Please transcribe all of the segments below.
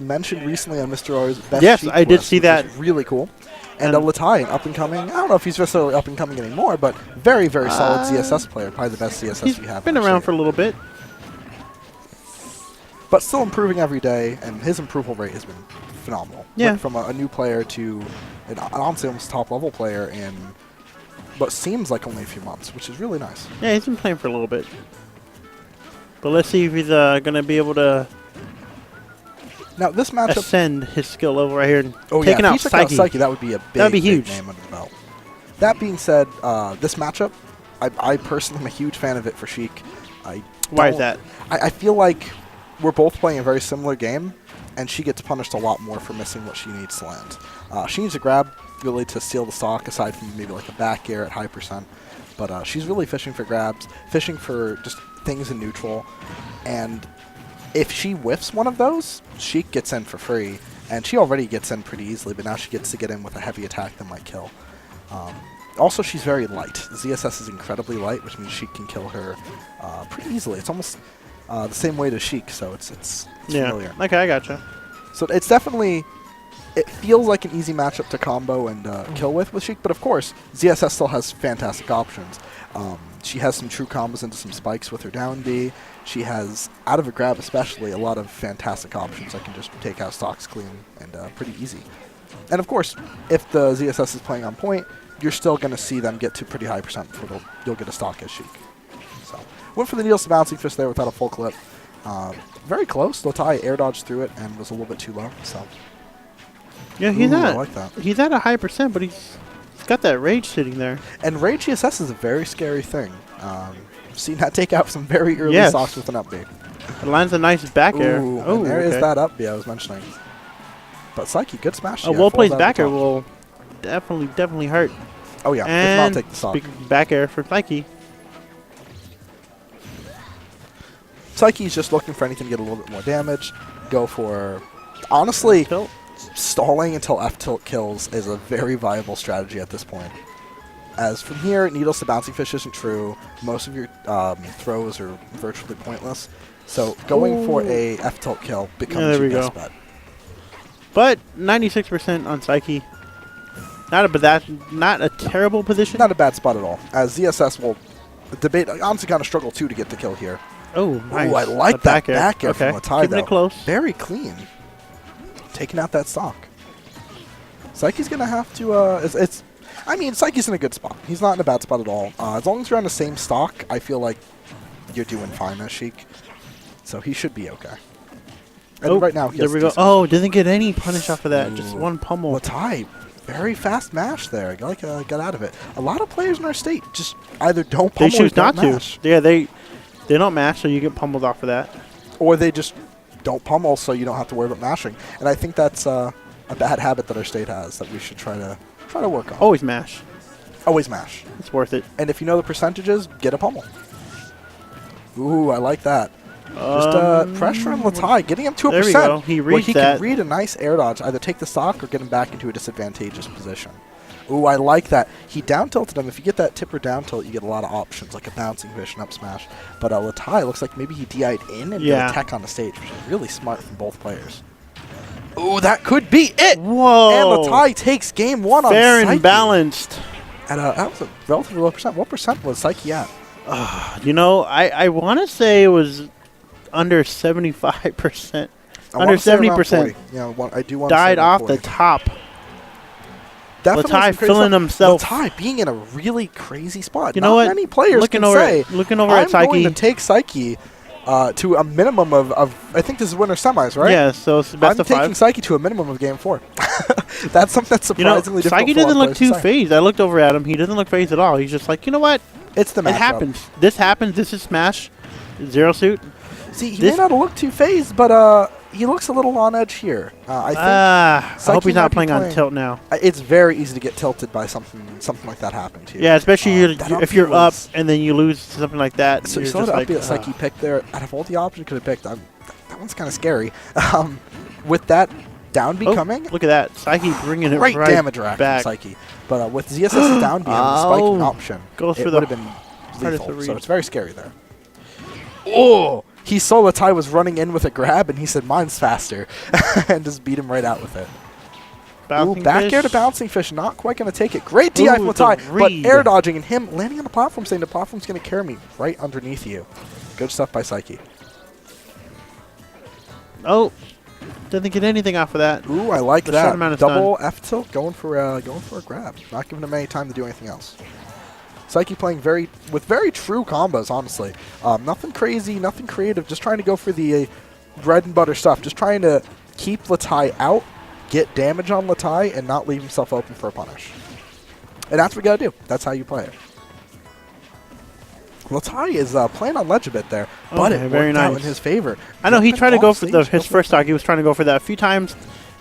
mentioned recently on Mr. R's Best Yes, Sheik I did list, see that. Really cool. And Luhtie, an up-and-coming, I don't know if he's necessarily up-and-coming anymore, but very, very solid ZSS player. Probably the best ZSS we have. He's been around for a little bit. But still improving every day, and his approval rate has been phenomenal. Yeah. Went from a new player to an honestly almost top-level player in what seems like only a few months, which is really nice. Yeah, he's been playing for a little bit. But let's see if he's going to be able to now this matchup ascend his skill level right here. And taking taking out if he took out Saiki. Saiki, that would be a big, That'd be huge. big name under the belt. That being said, this matchup, I personally am a huge fan of it for Sheik. Why is that? I feel like we're both playing a very similar game, and she gets punished a lot more for missing what she needs to land. She needs to grab really to steal the stock, aside from maybe like a back air at high percent. But she's really fishing for grabs, fishing for just things in neutral. And if she whiffs one of those, Sheik gets in for free. And she already gets in pretty easily, but now she gets to get in with a heavy attack that might kill. Also, she's very light. ZSS is incredibly light, which means Sheik can kill her pretty easily. It's almost the same way to Sheik, so it's familiar. Okay, I gotcha. So it's definitely, it feels like an easy matchup to combo and kill with Sheik, but of course, ZSS still has fantastic options. She has some true combos into some spikes with her down B. She has, out of a grab especially, a lot of fantastic options that can just take out stocks clean and pretty easy. And of course, if the ZSS is playing on point, you're still going to see them get to pretty high percent before you'll get a stock as Sheik. So, went for the needles to bouncing fish there without a full clip. Very close. Luhtie air dodged through it and was a little bit too low. So, yeah, he's I like that. He's at a high percent, but he's got that rage sitting there. And rage GSS is a very scary thing. Seen that take out some very early stocks with an up B. It lands a nice back air. Oh, there is that up B I was mentioning. But Saiki, good smash. A well-placed back air will definitely hurt. Oh yeah, and if not take the stock. Back air for Saiki. Saiki's just looking for anything to get a little bit more damage. Go for, honestly, stalling until F tilt kills is a very viable strategy at this point. As from here, needles to bouncing fish isn't true. Most of your throws are virtually pointless. So going for a F tilt kill becomes your best bet. But 96% on Saiki. Not a terrible position. Not a bad spot at all. As ZSS will debate, honestly kind of struggle too to get the kill here. Oh, nice. I like that back air from Luhtie, Keeping it close. Very clean. Taking out that stock. Saiki's going to have to, I mean, Saiki's in a good spot. He's not in a bad spot at all. As long as you're on the same stock, I feel like you're doing fine as Sheik. So he should be okay. And right now, there we go. Oh, didn't get any punish off of that. Just one pummel. Luhtie, very fast mash there. Got out of it. A lot of players in our state just either don't pummel or don't mash. Yeah, they don't mash, so you get pummeled off of that. Or they just don't pummel, so you don't have to worry about mashing. And I think that's a bad habit that our state has that we should try to work on. Always mash. Always mash. It's worth it. And if you know the percentages, get a pummel. Ooh, I like that. Just pressure on Luhtie, getting him to a there percent. We go. He reads that. Can read a nice air dodge, either take the stock or get him back into a disadvantageous position. Ooh, I like that. He down tilted him. If you get that tipper down tilt, you get a lot of options, like a bouncing fish and up smash. But Luhtie looks like maybe he DI'd in and did a tech on the stage, which is really smart from both players. Ooh, that could be it! Whoa! And Luhtie takes game one on Saiki. Fair and balanced. And that was a relatively low percent. What percent was Saiki at? I want to say it was under 75%. Under 70%. Yeah, I do want died off the top. Definitely Luhtie filling himself. Luhtie being in a really crazy spot. You know what? Many players looking over at Saiki. I'm going to take Saiki to a minimum of I think this is winter semis, right? Yeah, so it's best of 5. I'm taking Saiki to a minimum of game 4. That's something that's surprisingly difficult. Saiki doesn't look too phased. I looked over at him. He doesn't look phased at all. He's just like, you know what? It's the matchup. It happens. This happens. This is Smash. Zero suit. See, he may not look too phased, but he looks a little on edge here. I hope he's not playing on tilt now. It's very easy to get tilted by something like that happened here. Yeah, especially if you're up and then you lose something like that. So you saw the up that Saiki picked there. Out of all the options you could have picked, that one's kind of scary. With that down B coming. Look at that. Saiki bringing it right damage rack back. from Saiki. But with ZSS's down B and the spiking option, goes it for would have been lethal. So it's very scary there. Oh! he saw Luhtie was running in with a grab, and he said, mine's faster, and just beat him right out with it. Ooh, back air to bouncing fish, not quite going to take it. Great DI from Luhtie, but air dodging, and him landing on the platform, saying the platform's going to carry me right underneath you. Good stuff by Saiki. Oh, doesn't get anything off of that. Ooh, I like The that. short amount of Double F tilt, going for a grab. Not giving him any time to do anything else. Saiki playing with very true combos, honestly. Nothing crazy, nothing creative. Just trying to go for the bread and butter stuff. Just trying to keep Luhtie out, get damage on Luhtie, and not leave himself open for a punish. And that's what you gotta do. That's how you play it. Luhtie is playing on ledge a bit there, but it worked out in his favor. I know he tried to go for his first stock. He was trying to go for that a few times.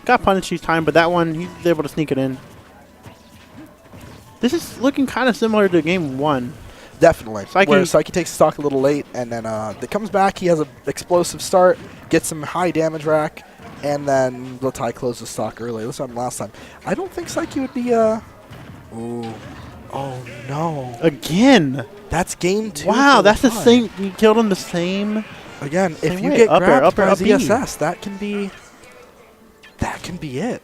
Got punished each time, but that one, he was able to sneak it in. This is looking kind of similar to game 1. Definitely. Where Saiki takes the stock a little late, and then it comes back. He has an explosive start, gets some high damage rack, and then Luhtie closes stock early. This happened last time. I don't think Saiki would be Ooh. Oh, no. Again. That's game 2. Wow, that's the same. You killed him the same. Again, if you way. get Up air, grabbed up air, by up B. ZSS, that can be it.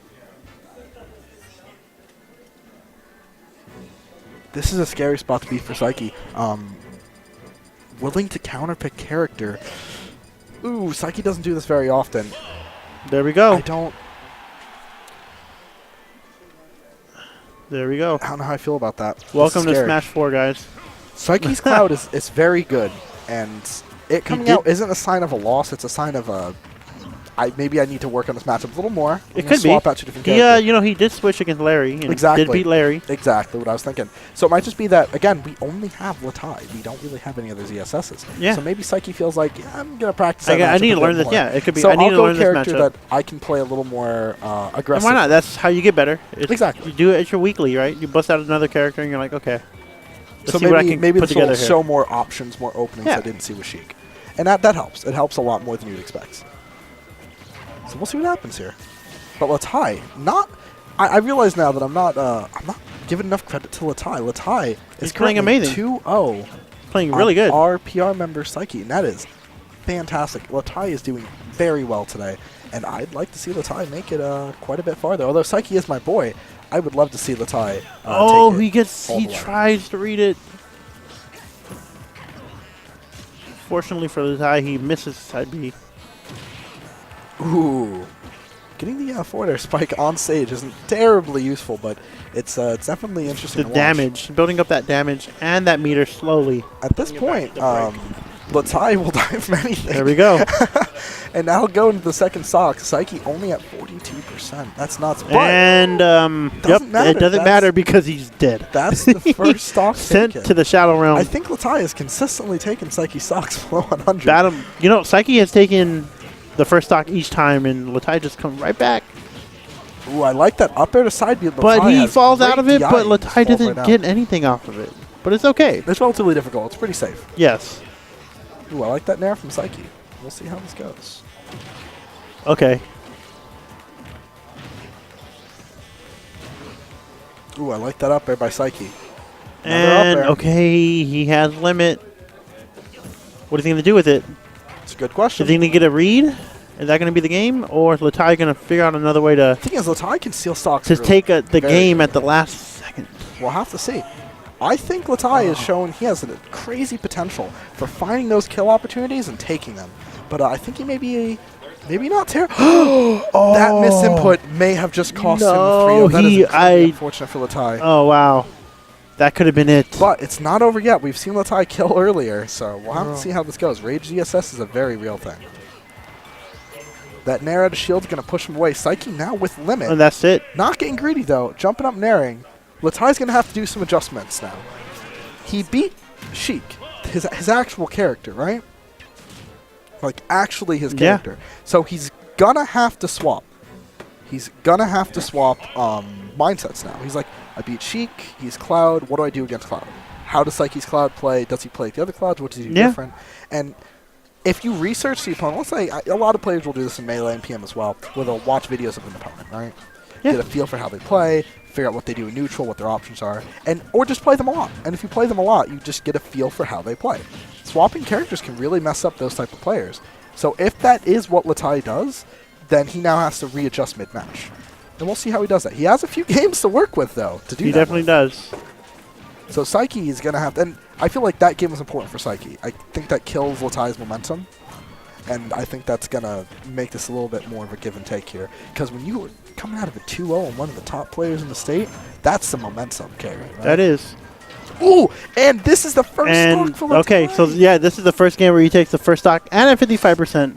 This is a scary spot to be for Saiki. Willing to counterpick character. Ooh, Saiki doesn't do this very often. There we go. There we go. I don't know how I feel about that. Welcome to Smash 4, guys. Saiki's Cloud is very good, and it coming out isn't a sign of a loss. It's a sign of a maybe I need to work on this matchup a little more. It could be. Swap out 2 different characters. You know, he did switch against Larry. And exactly. Did beat Larry. Exactly what I was thinking. So it might just be that, again, we only have Luhtie. We don't really have any other ZSSs. Yeah. So maybe Saiki feels like, yeah, I'm going to practice I need to learn this. Yeah, it could be. So I need I'll to go learn a this character matchup. that I can play a little more aggressive. And why not? That's how you get better. Exactly. You do it at your weekly, right? You bust out another character, and you're like, okay. So maybe this will show more options, more openings I didn't see with Sheik. And that helps. It helps a lot more than you'd expect. So we'll see what happens here. But Luhtie, I realize now that I'm not giving enough credit to Luhtie. Luhtie is playing amazing. 2-0. Playing really good. Our PR member Saiki, and that is fantastic. Luhtie is doing very well today, and I'd like to see Luhtie make it quite a bit farther. Although Saiki is my boy, I would love to see Luhtie. He tries to read it. Fortunately for Luhtie, he misses side B. Ooh. Getting the forward air spike on stage isn't terribly useful, but it's definitely interesting to watch. The damage, building up that damage and that meter slowly. At this point, Luhtie will die from anything. There we go. And now go into the second stock. Saiki only at 42%. That's nuts. But and it doesn't matter because he's dead. That's the first stock sent taken to the Shadow Realm. I think Luhtie has consistently taken Saiki stocks below 100. You know, Saiki has taken the first stock each time, and Luhtie just comes right back. Ooh, I like that up air to side B. But he falls out of it, but Luhtie doesn't get anything off of it. But it's okay. It's relatively difficult. It's pretty safe. Yes. Ooh, I like that nair from Saiki. We'll see how this goes. Okay. Ooh, I like that up air by Saiki. And, okay, he has limit. What is he going to do with it? It's a good question. Is he going to get a read? Is that going to be the game? Or is Luhtie going to figure out another way to... The thing is, Luhtie can steal stocks. To take the game at the last second. We'll have to see. I think Luhtie has shown he has a crazy potential for finding those kill opportunities and taking them. But I think he may be maybe not terrible. That misinput may have just cost him 3-0. That is unfortunate for Luhtie. Oh, wow. That could have been it. But it's not over yet. We've seen Luhtie kill earlier, so we'll have to see how this goes. Rage ZSS is a very real thing. That nair out of shield is going to push him away. Saiki now with limit. And that's it. Not getting greedy, though. Jumping up, nairing. Luhtie's going to have to do some adjustments now. He beat Sheik, his actual character, right? Like, actually his character. So he's going to have to swap. He's going to have to swap mindsets now. He's like, I beat Sheik, he's Cloud, what do I do against Cloud? How does Saiki's Cloud play? Does he play the other Clouds? What does he do different? And if you research the opponent, let's say a lot of players will do this in Melee and PM as well, where they'll watch videos of an opponent, right? Yeah. Get a feel for how they play, figure out what they do in neutral, what their options are, or just play them a lot. And if you play them a lot, you just get a feel for how they play. swapping characters can really mess up those type of players. So if that is what Luhtie does, then he now has to readjust mid-match. And we'll see how he does that. He has a few games to work with, though, to do that. He definitely does. So Saiki is going to have to... And I feel like that game was important for Saiki. I think that kills Luhtie's momentum. And I think that's going to make this a little bit more of a give and take here. Because when you were coming out of a 2-0 and one of the top players in the state, that's the momentum carry, right? That is. Ooh, and this is the first stock for Luhtie. Okay, so yeah, this is the first game where he takes the first stock and at 55%.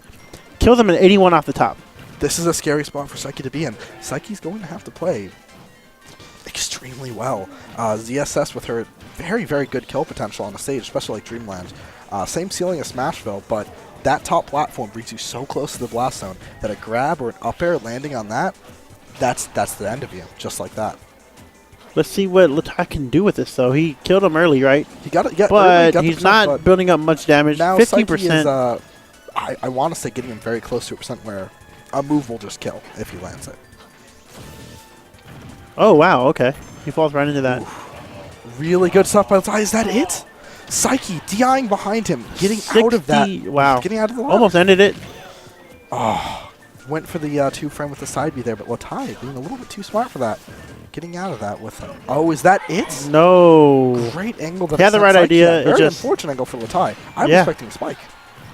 Kills him at 81 off the top. This is a scary spot for Saiki to be in. Saiki's going to have to play extremely well. ZSS with her very, very good kill potential on the stage, especially like Dreamland. Same ceiling as Smashville, but that top platform brings you so close to the blast zone that a grab or an up air landing on that, that's the end of you, just like that. Let's see what Luhtie can do with this, though. He killed him early, right? He got it, but he's not building up much damage. Now 50%. Saiki is, I want to say getting him very close to a percent where a move will just kill if he lands it. Oh, wow, okay. He falls right into that. Oof. Really good stuff by Luhtie. Is that it? Saiki DIing behind him, getting out of that. Wow. Getting out of the ladder. Almost ended it. Oh, went for the two-frame with the side B there, but Luhtie being a little bit too smart for that. Getting out of that with him. Oh, is that it? No. Great angle. He had the right idea. Very unfortunate angle for Luhtie. I'm expecting a spike.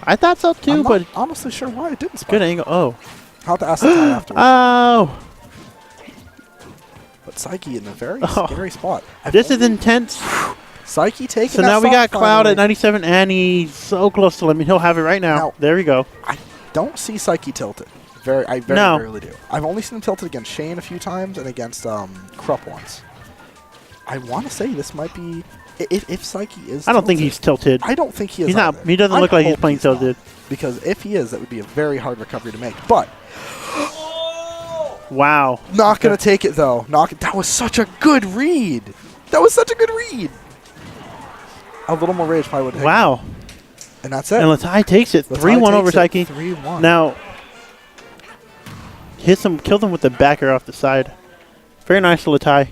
I thought so too, I'm but not honestly sure why it didn't spike. Good angle. Oh. I'll have to ask Luhtie afterwards. Oh. But Saiki in a very scary spot. This is intense. Saiki taking So that now we got finally. Cloud at 97, and he's so close to limit. He'll have it right now. There we go. I don't see Saiki tilted. I very rarely do. I've only seen him tilted against Shane a few times and against Krupp once. I want to say this might be if Saiki is. I don't think he's tilted. I don't think he is. He's not. He doesn't look like he's playing tilted. Because if he is, that would be a very hard recovery to make. But wow, not gonna take it though. That was such a good read. That was such a good read. A little more rage probably would have. Wow. And that's it. And Luhtie takes it 3-1 over Saiki. 3-1. Now, killed him with the backer off the side. Very nice to Luhtie.